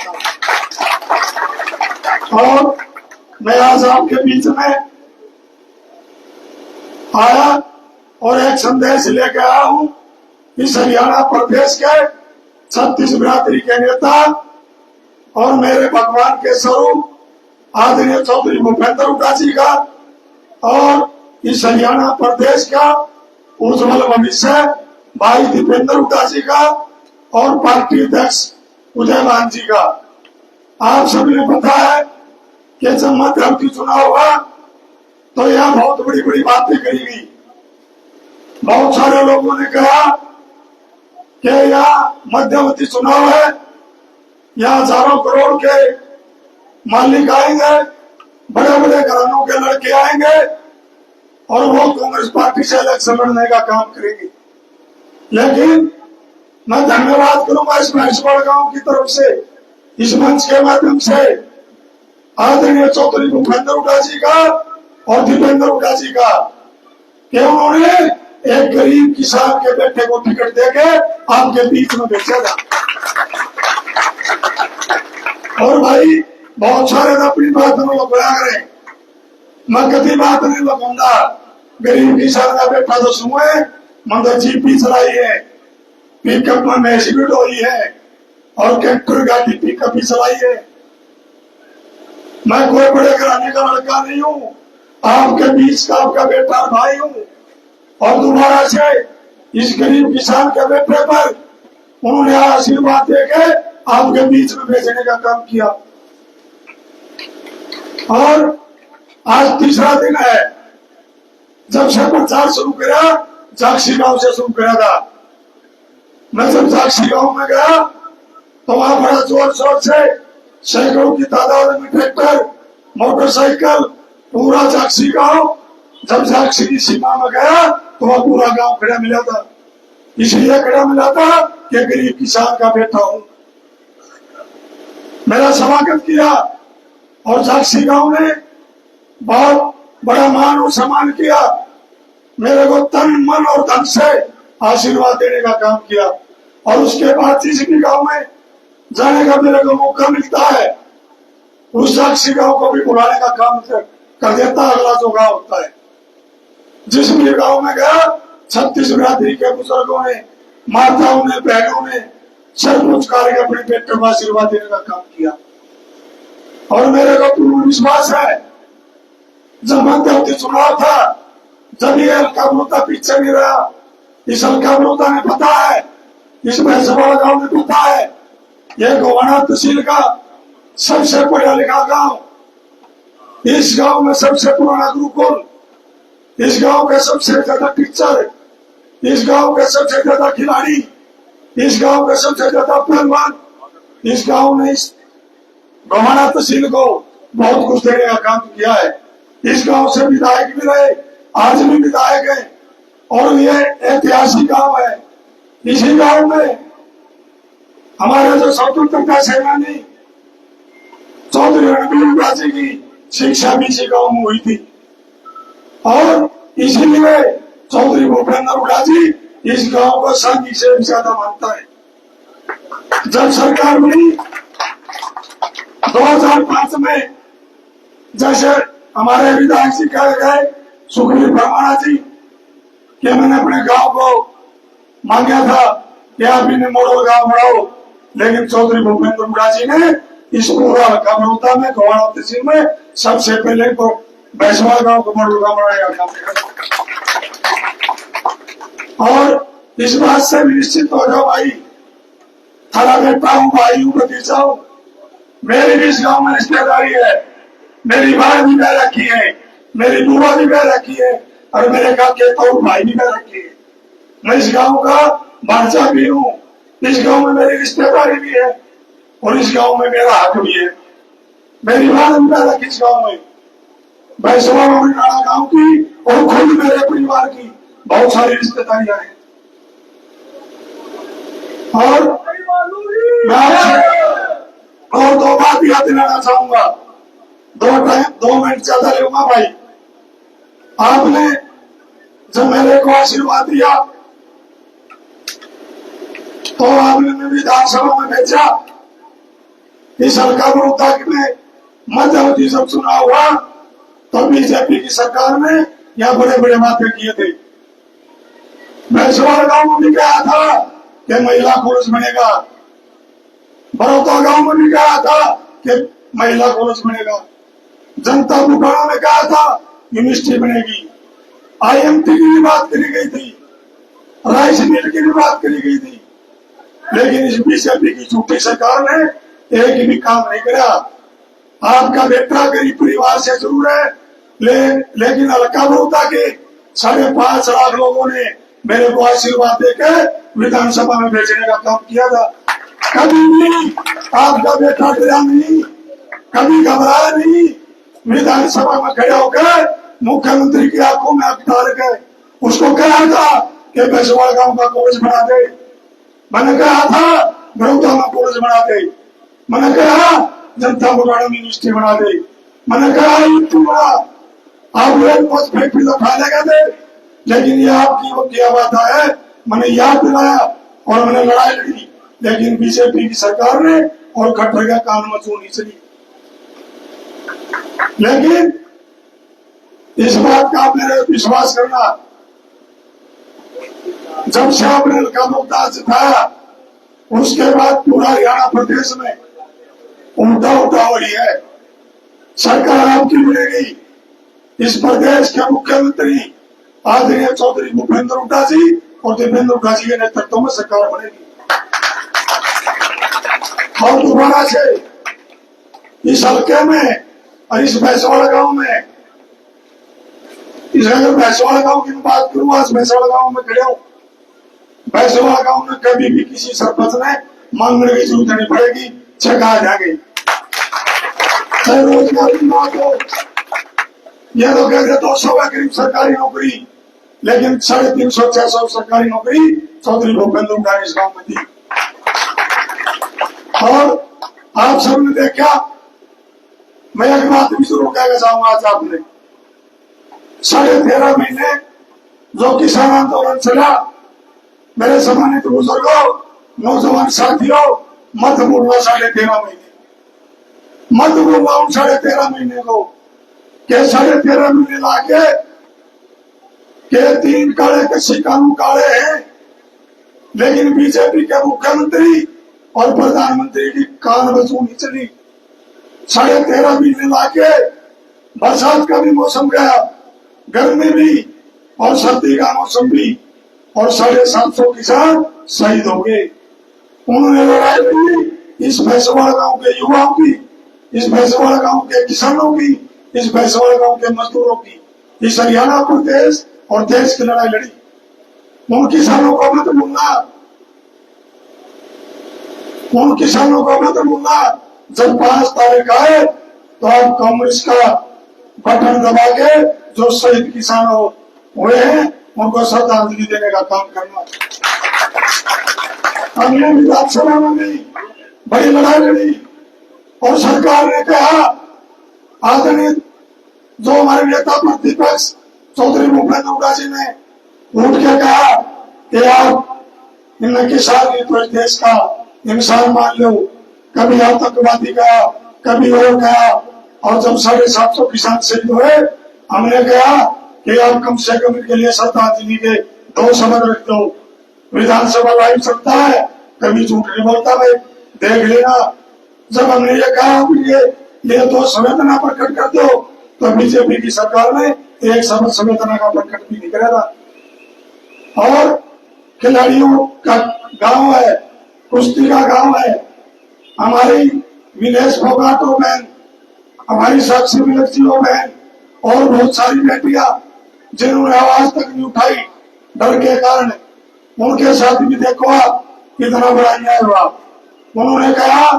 चाहता हूँ। और मैं आज आपके बीच में आया और एक संदेश लेके आया हूँ। इस हरियाणा प्रदेश के 36 बिरादरी के नेता और मेरे भगवान के स्वरूप आदरणीय चौधरी भूपेंद्र हुड्डा जी का और इस हरियाणा प्रदेश का उज्जवल भविष्य भाई दीपेंद्र हुड्डा जी का और पार्टी अध्यक्ष उदयमान जी का। आप सभी ने पता है कि जब मध्यवर्ती चुनाव हुआ तो यहाँ बहुत बड़ी बड़ी बातें कही गई। बहुत सारे लोगों ने कहा कि यहाँ मध्यवर्ती चुनाव है, यहाँ हजारों करोड़ के मालिक आएंगे, बड़े बड़े घरानों के लड़के आएंगे और वो कांग्रेस पार्टी से इलेक्शन लड़ने का काम करेगी। लेकिन मैं धन्यवाद करूंगा इस महेशगढ़ गांव की तरफ से, इस मंच के माध्यम से आदरणीय चौधरी भूपेंद्र हुड्डा जी का और दीपेंद्र हुड्डा जी का कि उन्होंने एक गरीब किसान के बेटे को टिकट देके आपके बीच में भेजा था। और भाई बहुत सारे अपनी बात में लोग बया करें, मैं कभी बात नहीं लगाऊंगा। गरीब किसान का बेटा तो सुए मतलब जीपी चलाई है, पिकअप में मैसिविड हुई है और ट्रैक्टर गाड़ी पिकअप भी चलाई है। मैं कोई बड़े घराने का लड़का नहीं हूँ, आपके बीच का आपका बेटा भाई हूँ। और दोबारा से इस गरीब किसान के बेटे पर उन्होंने आशीर्वाद देके आपके बीच में भेजने का काम किया। और आज तीसरा दिन है जब से प्रचार शुरू किया, जाक्षी गांव से शुरू किया था। मैं जब जाक्षी गांव में गया तो वहां बड़ा जोर शोर से सैकड़ों की तादाद में ट्रैक्टर, मोटरसाइकिल, पूरा जाक्षी गांव। जब जाक्षी की सीमा में गया तो वह पूरा गांव खड़ा मिला था। इसलिए खड़ा मिला था कि गरीब किसान का बेटा हूं। मेरा स्वागत किया और जाक्षी गांव ने बहुत बड़ा मान और सम्मान किया। मेरे को तन मन और धन से आशीर्वाद देने का काम किया। और उसके बाद जिस भी गांव में जाने का मेरे को मौका मिलता है उस जाक्षी गांव को भी बुलाने का काम कर देता। अगला जो गांव होता है, जिस भी गांव में गया 36 बिरादरी के बुजुर्गों ने, माताओं ने, बहनों ने सर पुचकार के अपने बेटे को आशीर्वाद देने का काम किया। और मेरे को पूर्ण विश्वास है जब मध्यवर्ती चुनाव था, जब ये हल्का बलोता पीछे नहीं रहा, इस हल्का बलोता ने पता है, इस महेशगढ़ गांव में पता है, ये गोवाना तहसील का सबसे पढ़ा लिखा गांव, इस गांव में सबसे पुराना गुरुकुल, इस गांव के सबसे ज्यादा टीचर, इस गांव के सबसे ज्यादा खिलाड़ी, इस गांव के सबसे ज्यादा पहलवान, इस गांव ने इस गोवाना तहसील को बहुत कुछ देने का काम किया है। इस गांव से विधायक भी रहे, आज भी विधायक है। और ये ऐतिहासिक गांव है। इसी गांव में हमारे जो स्वतंत्रता सेनानी चौधरी रणबीर हुड्डा जी की शिक्षा भी इसी गांव में हुई थी। और इसीलिए चौधरी भूपेंद्र हुड्डा जी इस गांव को शांति से ज्यादा मानता है। जब सरकार बनी 2005 में, जैसे हमारे विधायक जी कहे गए सुखबीर ब्रह्मणा जी कि मैंने अपने गांव को मांगा था कि आप इन्हें मॉडल गांव बनाओ, लेकिन चौधरी भूपेंद्र हुड्डा जी ने इस पूरा कमरोता में गोवाना तहसील में सबसे पहले तो बैसवा गांव को मॉडल गांव बनाया। और इस बात से भी निश्चित हो जाओ भाई, थारा बेटा हूँ, भाई हूँ, भतीजा हूँ। मेरी भी इस गांव में रिश्तेदारी है, मेरी माँ भी बह रखी है, मेरी बुआ भी बह रखी है और मेरे काके तो भाई भी बह रखी है। मैं इस गांव का भांजा भी हूँ, इस गांव में मेरी रिश्तेदारी भी है और इस गांव में मेरा हक भी है। मेरी माँ भी बह रखी इस गांव में, बैसवा गांव की और खुद मेरे परिवार की बहुत सारी रिश्तेदारियां हैं। और मैं और दो बात याद दिलाना चाहूंगा, 2 मिनट ज्यादा लूंगा भाई। आपने जब मेरे को आशीर्वाद दिया तो आपने विधानसभा में भेजा इस हल्का रोहतक में मध्यावधि जब चुनाव हुआ तो बीजेपी की सरकार ने यहाँ बड़े बड़े वादे किए थे। भैंसवाड़ा गांव में भी कहा था कि महिला कॉलेज बनेगा, बड़ौदा गांव में भी कहा था कि महिला कॉलेज बनेगा, जनता बुखारा में कहा था यूनिवर्सिटी बनेगी, IMT की भी बात करी गई थी, राइस मिल की भी बात करी गई थी, लेकिन इस बीजेपी की झूठी सरकार ने एक भी काम नहीं किया। आपका बेटा गरीब परिवार से जरूर है, लेकिन हल्का रोहतक के 5.5 लाख लोगों ने मेरे को आशीर्वाद देकर विधानसभा में भेजने का काम किया था। कभी भी आपका बेटा डरा नहीं, कभी घबराया नहीं, विधानसभा में खड़े होकर मुख्यमंत्री की आंखों में आंख डाल के उसको कहा था कि भैंसवाड़ा गांव का कॉलेज बना दे, मैंने कहा था बड़ौदा में कॉलेज बना दे, मैंने कहा जनता बुखारा में यूनिवर्सिटी बना दे, मैंने कहा बड़ा आप रेल बस फैक्ट्री तो खा लेगा दे, लेकिन ये आपकी वो क्या बात है, मैंने याद दिलाया और मैंने लड़ाई लड़ी, लेकिन बीजेपी की सरकार ने और कट्टर का कानून चून नहीं चली। लेकिन इस बात का आप मेरे विश्वास करना, जब से आपने हल्का मुद्दा जिताया उसके बाद पूरा हरियाणा प्रदेश में उल्टा हो रही है। सरकार आपकी बनेगी, इस प्रदेश के मुख्यमंत्री आदरणीय चौधरी भूपेंद्र हुड्डा जी और देवेंद्र हुड्डा जी के नेतृत्व में सरकार बनेगी। और दोबारा से इस हल्के में और इस भैंसवाड़ा गांव में, इस अगर भैंसवाड़ा गांव की बात करूं, आज भैंसवाड़ा गांव में खड़े हो, भैंसवाड़ा गांव में कभी भी किसी सरपंच ने मांगने की जरूरत नहीं पड़ेगी, जगह आ जाएगी। चाहे रोजगार की बात हो, यह तो कहते 200 के करीब सरकारी नौकरी, लेकिन 350-600 सरकारी नौकरी चौधरी भूपेंद्र हुड्डा इस गांव में थी। और आप सबने देखा, मैं एक बात भी जरूर कहना चाहूंगा, आज आपने 13.5 महीने जो किसान आंदोलन चला, मेरे सम्मानित बुजुर्गों, नौजवान साथियों, मत भूलना 13.5 महीने, मत भूलना उन 13.5 महीने को, के 13.5 महीने लाके के 3 काले कच्चे कानून काले हैं, लेकिन बीजेपी के मुख्यमंत्री और प्रधानमंत्री की कान बचू नहीं चली। 13.5 महीने लाके बरसात का भी मौसम गया, गर्मी भी और सर्दी का मौसम भी, और 750 किसान शहीद हो गए। उन्होंने लड़ाई लड़ी इस भैंसवाड़ा गांव के युवाओं की, इस भैंसवाड़ा गांव के किसानों की, इस भैंसवाड़ा गांव के मजदूरों की, इस हरियाणा प्रदेश और देश की लड़ाई लड़ी। उन किसानों को मत भूलना, उन किसानों को मत भूलना। जब 5 तारीख आए तो आप कांग्रेस का बटन दबा के जो शहीद किसान हुए हैं उनको श्रद्धांजलि देने का काम करना। हमने विधानसभा में भी बड़ी लड़ाई लड़ी और सरकार ने कहा, आदरणीय जो हमारे नेता प्रतिपक्ष चौधरी भूपेंद्र हुड्डा जी ने उठ के कहा कि आप इन किसान तो देश का इंसान मान लो, कभी आतंकवादी कहा, कभी और कहा, और जब 750 किसान शहीद हुए, हमने कहा कि आप कम से कम इनके लिए श्रद्धांजलि के 2 शब्द रख दो। विधानसभा लाइव चलता है, कभी झूठ नहीं बोलता, भाई देख लेना। जब हमने ये कहा ये 2 संवेदना प्रकट कर दो, तो बीजेपी की सरकार ने 1 शब्द संवेदना का प्रकट भी नहीं करा था। और खिलाड़ियों का गांव है, कुश्ती का गांव है, हमारी विनेश फोगाटो बहन, हमारी साक्षी मिलकजियो बहन और बहुत सारी बेटियां जिन्होंने आवाज तक नहीं उठाई डर के कारण, उनके साथ भी देखो आप कितना बड़ा अन्याय हुआ। उन्होंने कहा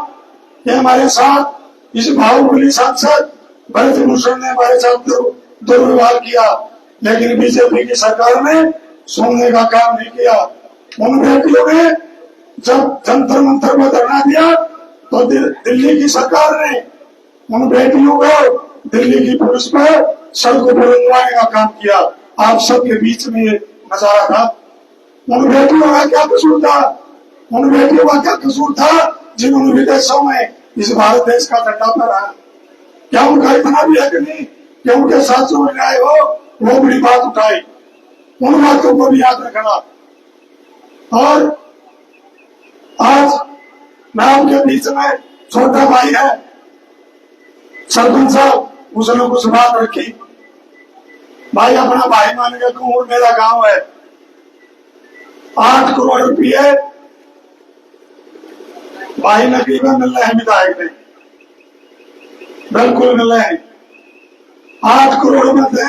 कि हमारे साथ इस बाहुबली सांसद भरत भूषण ने हमारे साथ दुर्व्यवहार किया, लेकिन बीजेपी की सरकार ने सुनने का काम नहीं किया। उन बेटियों ने जब जंतर मंतर में धरना दिया तो दिल्ली की सरकार ने उन बेटियों को दिल्ली की पुलिस पर सड़कों पर रंगवाने का काम किया। आप सबके बीच में ये नजारा था। उन बेटियों का क्या कसूर था? उन बेटियों का क्या कसूर था जिन्होंने विदेशों में इस भारत देश का झंडा पर है। क्या उनका इतना भी है कि नहीं कि उनके साथ जो अन्याय हो वो बड़ी बात उठाई, उन बातों को भी याद रखना। और आज मैं आपके बीच में, छोटा भाई है सरपंच साहब, उसने कुछ बात रखी। भाई अपना भाई मान के कहूं, मेरा गांव है, 8 करोड़ रुपये भाई नकली में मिल रहे हैं विधायक ने, बिल्कुल मिल रहे हैं। 8 करोड़ में से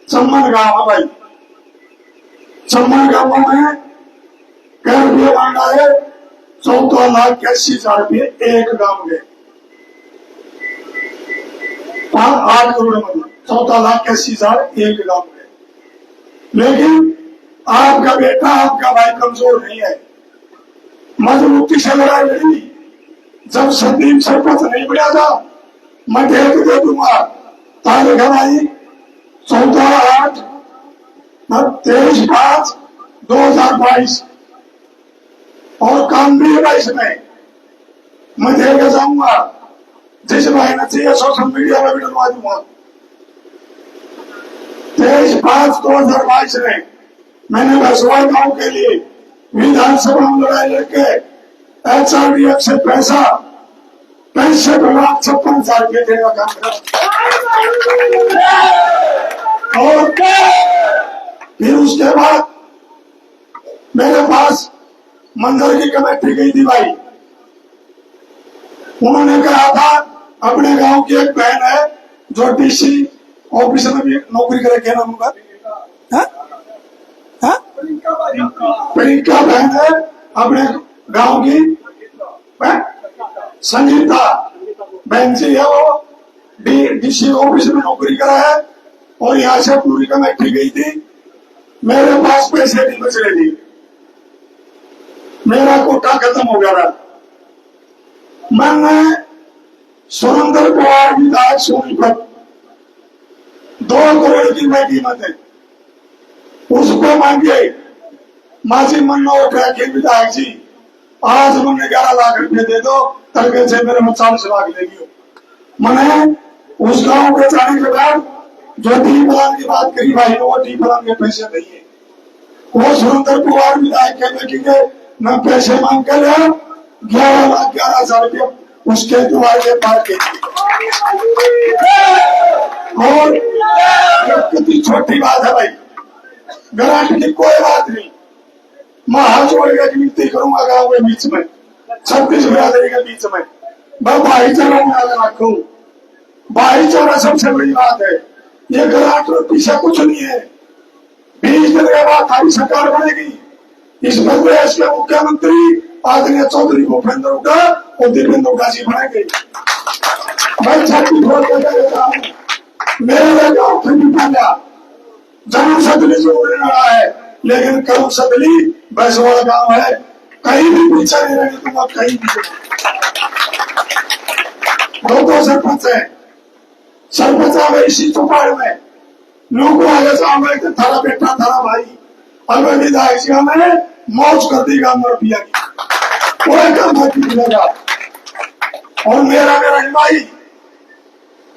चम्मन गांव है भाई, चम्मन गांव में कई रुपये मांगा है, 14,81,000 रुपये एक गांव के। 8 करोड़ मतलब 14,81,000 एक गांव के। लेकिन आपका बेटा, आपका भाई कमजोर नहीं है, मजबूती से लड़ाई लड़ी। जब संदीप सरपंच नहीं बढ़ा था, मैं डेट दे दूंगा, तारीख भाई 23/5/2022 और काम भी है इसमें, मैं देकर जाऊंगा। जिस भाई ने चाहिए सोशल मीडिया में भी डलवा दूंगा। 23/5/2022 में मैंने बसवाई गांव के लिए विधानसभा में लड़ाई लड़के HRDF से पैसा 65,56,000 रुपये देने का काम करा। और फिर उसके बाद मेरे पास मंदिर की कमेटी गई थी भाई, उन्होंने कहा था अपने गांव की एक बहन है जो DC ऑफिस में भी नौकरी करे, क्या नाम होगा, प्रियंका बहन है अपने गांव की, संगीता बहन जी है, वो DC ऑफिस में नौकरी करा है। और यहाँ से पूरी कमेटी गई थी, मेरे पास पैसे नहीं बच रहे थे, मेरा कोटा खत्म हो गया था। मैंने सुरेंद्र पवार विधायक सोनीपत 2 करोड़ की मैं कीमत है, उसको मांगे माजी मनोहर के विधायक जी, आज मैंने 11 लाख रुपए दे दो, तड़के से मेरे में 40 लाख ले लियो। मैंने उस गांव के जाने के बाद जो डी प्लान की बात करी भाई, वो डी प्लान के पैसे नहीं, वो सुरेंद्र पवार विधायक के बेटी के मैं पैसे मांग कर 11,11,000 रुपये उसके द्वारे पार के। और कितनी छोटी बात है भाई, गारंटी की कोई बात नहीं, मैं हाथ जोड़ के विनती करूंगा गांव के बीच में, 36 बिरादरी के बीच में, मैं भाईचारा बना रखू। भाईचारा सबसे बड़ी बात है, ये ग्रांट पीछे कुछ नहीं है। 20 दिन के बाद हमारी सरकार बनेगी, इस प्रदेश के मुख्यमंत्री आदरणीय चौधरी भूपेंद्र हुड्डा और दीपेंद्र हुड्डा जी बनेंगे। मैं छत्तीसगढ़ के कहता हूँ, मेरे गांव ठंडी पाया जन्म सदली जो उड़ने रहा है, लेकिन कर्म सदली बैसवाड़ा गांव है, कहीं भी पीछे नहीं रहने दूंगा, कहीं भी। 2 सरपंच है, सरपंच आ गए इसी चौपाड़ में, लोग आगे जाओगे कि थारा बेटा थारा भाई, अगर विधायक जी ने मौज कर दी गांव में रुपया की, कोई काम नहीं मिलेगा। और मेरा हिमाई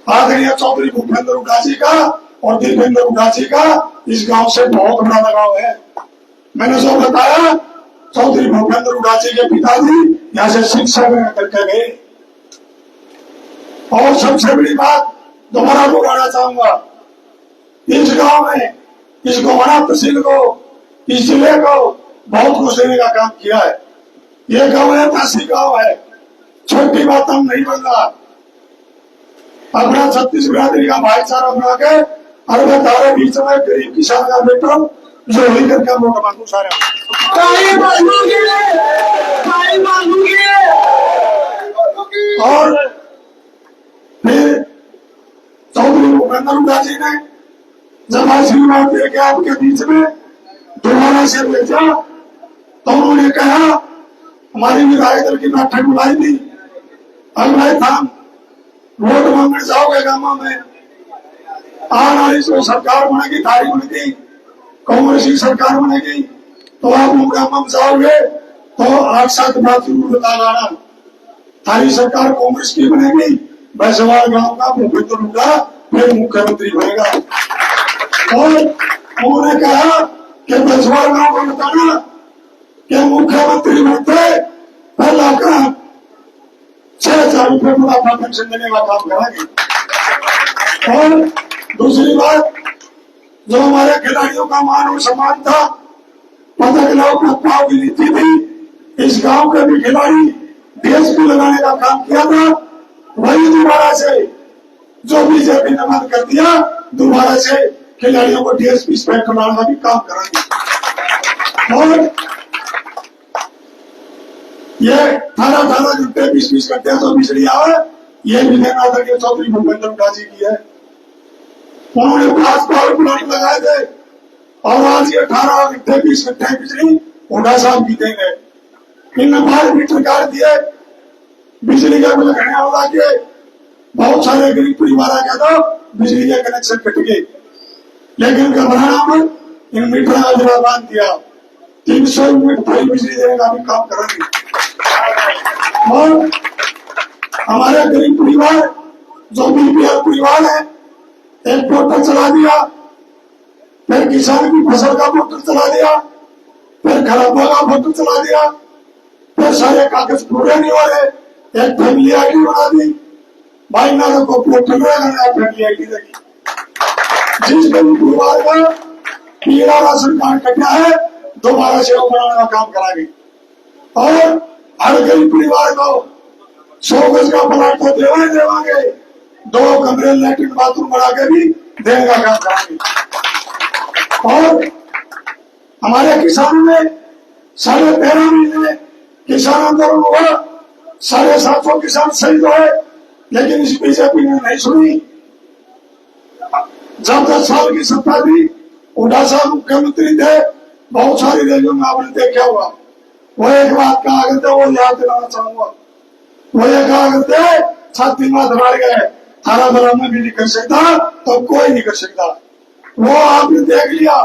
आदरणीय चौधरी भूपेंद्र हुड्डा जी का और दीपेंद्र हुड्डा जी का इस गांव से बहुत बड़ा लगाव है। मैंने जो बताया, चौधरी भूपेंद्र हुड्डा जी के पिताजी यहाँ से शिक्षा में करके गए। और सबसे बड़ी बात दोबारा दोहराना चाहूंगा, इस गांव में इस गोवाना तहसील को, इस जिले को बहुत कुछ देने का काम किया है। ये गांव ऐतिहासिक गांव है, छोटी बात हम नहीं बन रहा। अपना 36 बिरादरी का भाईचारा बना के अरबे तारे बीच में गरीब किसान का बेटा जो ही करके वोट मांगू सारे और फिर चौधरी भूपेंद्र हुड्डा जी ने जब आशीर्वाद दे के आपके बीच में दोबारा से भेजा, तो उन्होंने कहा, हमारी विधायक दल की बैठक बुलाई थी, अब मैं था वोट मांगने जाओगे गांव में, आने वाली जो सरकार बनेगी, थारी बनेगी, कांग्रेस की सरकार बनेगी, तो आप लोग गांव में जाओगे तो 8-7 बात जरूर बता लाना। थारी सरकार कांग्रेस की बनेगी, बैसवाल गांव का भूपेंद्र हुड्डा फिर मुख्यमंत्री बनेगा। और उन्होंने कहा कि बैसवाल गांव को बताना कि मुख्यमंत्री बनते पहला काम 6,000 रुपये मुनाफा पेंशन देने का काम कराएंगे। और दूसरी बात, जो हमारे खिलाड़ियों का मान और सम्मान था, पदक लाओ पाव की नीति थी, इस गांव के भी खिलाड़ी डीएसपी लगाने का काम किया था, वही दोबारा से जो बीजेपी ने बंद कर दिया, दोबारा से खिलाड़ियों को डीएसपी स्पेक्ट बनाने का भी काम करेंगे। और ये 18 घंटे 20 घंटे जो बिजली आवे, ये भी लेना था कि चौधरी भूपेंद्र हुड्डा जी की है। उन्होंने 5 पावर प्लांट लगाए थे और आज ये 18 घंटे 20 घंटे बिजली हुड्डा साहब की देंगे। इनने 12 मीटर काट दिए, बिजली का बिल घटने वाला के बहुत सारे गरीब परिवार आ गया था, बिजली के कनेक्शन कट गए। लेकिन घबराना मत, इन मीटर का जरा बांध दिया, 300 यूनिट फ्री बिजली देने का भी काम करेंगे। और हमारे गरीब परिवार जो बीपीएल परिवार है, एक पोर्टल चला दिया, फिर किसान की फसल का पोर्टल चला दिया, फिर खराबा का पोर्टल चला दिया, फिर सारे कागज पूरे नहीं हो रहे, एक फैमिली आईडी बना दी। भाई ना को पोर्टल रहेगा, फैमिली आईडी देगी। जिस गरीब परिवार का पीला राशन कार्ड कटा है, दोबारा से वो बनाने का काम कराएंगे। और हर गरीब परिवार को 100 गज का प्लाट तो देवांगे, 2 कमरे लैट्रिन बाथरूम बना के भी देने का काम कराएंगे। और हमारे किसानों ने 13.5 महीने किसान आंदोलन हुआ, 750 किसान शहीद हुए, लेकिन इस बीजेपी ने नहीं सुनी। जब 10 साल की सत्ता थी, हुड्डा साहब मुख्यमंत्री थे, बहुत सारी रैलियों में आपने देखा होगा, वो एक बात कहा करते, वो याद दिलाना चाहूंगा, वो ये कहा करते, छाती में धमार गए, थारा बरा में भी नहीं कर सकता तो कोई नहीं कर सकता। वो आपने देख लिया,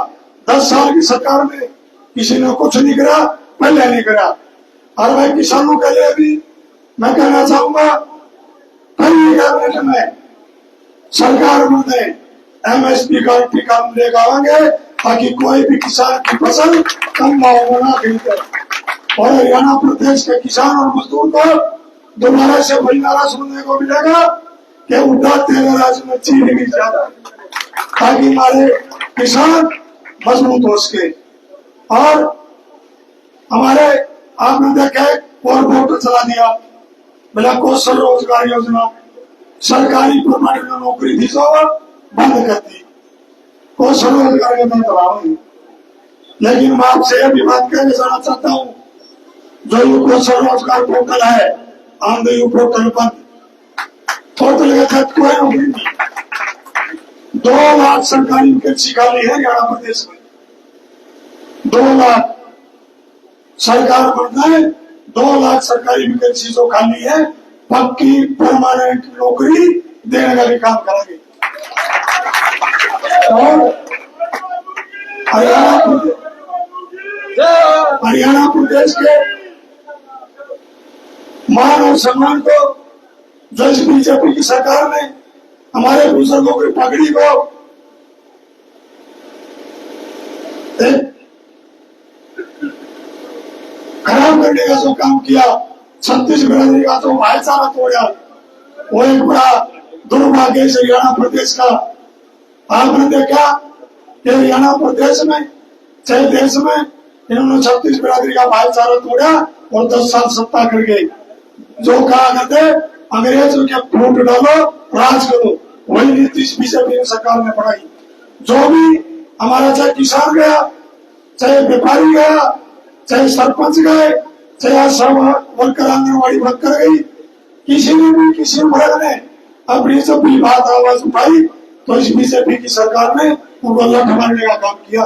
10 साल की सरकार में किसी ने कुछ नहीं करा, पहले नहीं करा। और भाई किसानों के लिए भी मैं कहना चाहूंगा, पहली कैबिनेट में सरकार बने, एमएसपी का टीका लेकर आएंगे, ताकि कोई भी किसान की फसल कम भाव में ना खरीदे। और हरियाणा प्रदेश के किसान और मजदूर को दोबारा से वही नारा सुनने को मिलेगा कि हुड्डा तेरे राज्य में चीन भी ज्यादा, ताकि हमारे किसान मजबूत हो सके। और हमारे आपने देखा और पोर्टल चला दिया, बिना कौशल रोजगार योजना, सरकारी परमानेंट नौकरी थी जो बंद कर दी, कौशल रोजगार योजना चलाओ। लेकिन मैं आपसे यह भी बात कहना जाना चाहता हूँ, जो यू कौशल रोजगार पोर्टल है, आंध्र यू पोर्टल बंद, पोर्टल के तहत कोई नौकरी नहीं। 2 लाख सरकारी वैकेंसी खाली है हरियाणा प्रदेश में, 2 लाख सरकार बनता है, 2 लाख सरकारी वैकेंसी जो खाली है, पक्की परमानेंट नौकरी देने का भी काम करेंगे। और हरियाणा प्रदेश के मान और सम्मान को, जो इस बीजेपी की सरकार ने हमारे बुजुर्गों की पगड़ी को खराब करने का जो काम किया, छत्तीसगढ़ का जो भाईचारा तोड़ा, वो एक बड़ा दुर्भाग्य है हरियाणा प्रदेश का। आपने देखा कि हरियाणा प्रदेश में चाहे देश में इन्होंने 36 बिरादरी का भाईचारा तोड़ा और 10 साल सत्ता कर गए। जो कहा करते अंग्रेजों के फूट डालो राज करो, वही नीति बीजेपी सरकार ने पढ़ाई। जो भी हमारा चाहे किसान गया, चाहे व्यापारी गया, चाहे सरपंच गए, चाहे सब वर्कर आंगनबाड़ी वर्कर गई, किसी ने भी किसी वर्ग ने अपनी जब भी बात आवाज उठाई तो इस बीजेपी की सरकार ने उनको लठ मारने का काम किया।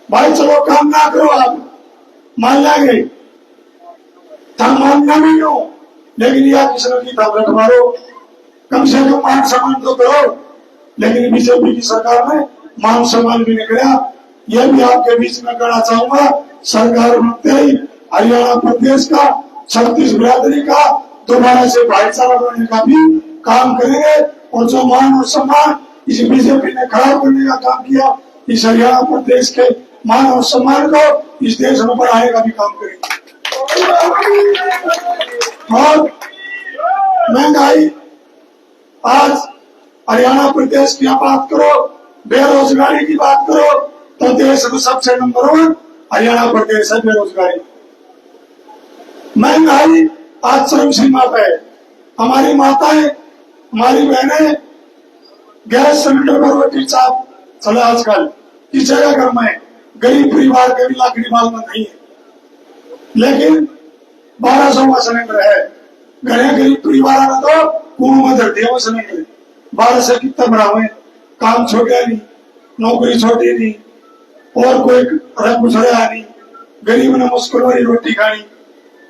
भाई चलो काम ना करो, आप मान लेंगे, मानना नहीं हो, लेकिन यह किसी की लठ मारो, कम से कम मान सम्मान तो करो। लेकिन बीजेपी की सरकार ने मान सम्मान भी नहीं किया। यह भी आपके बीच में कहना चाहूंगा, सरकार बनते ही हरियाणा प्रदेश का 36 बिरादरी का दोबारा से भाईचारा बनाने का भी काम करेंगे। और जो मान और सम्मान इस बीजेपी ने खराब करने का काम किया, इस हरियाणा प्रदेश के मान और सम्मान को इस देश में बढ़ाने का भी काम करेंगे। और महंगाई, आज हरियाणा प्रदेश की बात करो, बेरोजगारी की बात करो तो देश में सबसे नंबर 1 हरियाणा प्रदेश है बेरोजगारी। महंगाई आज चरम सीमा पे है। हमारी माताएं, हमारी बहनें गैस सिलेंडर पर रोटी चाप चले आजकल की जगह घर में गरीब परिवार के भी लाकड़ी माल में नहीं है, लेकिन 1200 का सिलेंडर है। घरे गरीब परिवार ने तो कुएं में धर दिया सिलेंडर। 12 से कितना बढ़ावे, काम छोटा नहीं, नौकरी छोटी नहीं, और कोई रंग गुजरा नहीं, गरीब ने मुश्किल वाली रोटी खानी।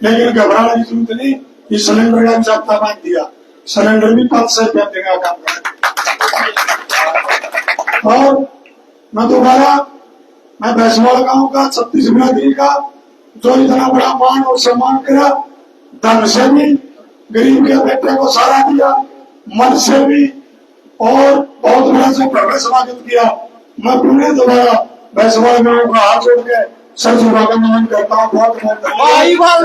लेकिन घबराने की जरूरत नहीं, इस सिलेंडर का जाप्ता बांध दिया, सिलेंडर भी 500 रुपया देने का काम कर। और मैं भैंसवाड़ा गांव का 36 बिरादरी का जो इतना बड़ा मान और सम्मान करा, धन से भी गरीब के बेटे को सहारा दिया, मन से भी, और बहुत बड़ा से भव्य स्वागत किया। मैं पुनः दोबारा भैंसवाड़ा गांव का हाथ जोड़ के सर झुका कर नमन करता हूँ। बहुत बहुत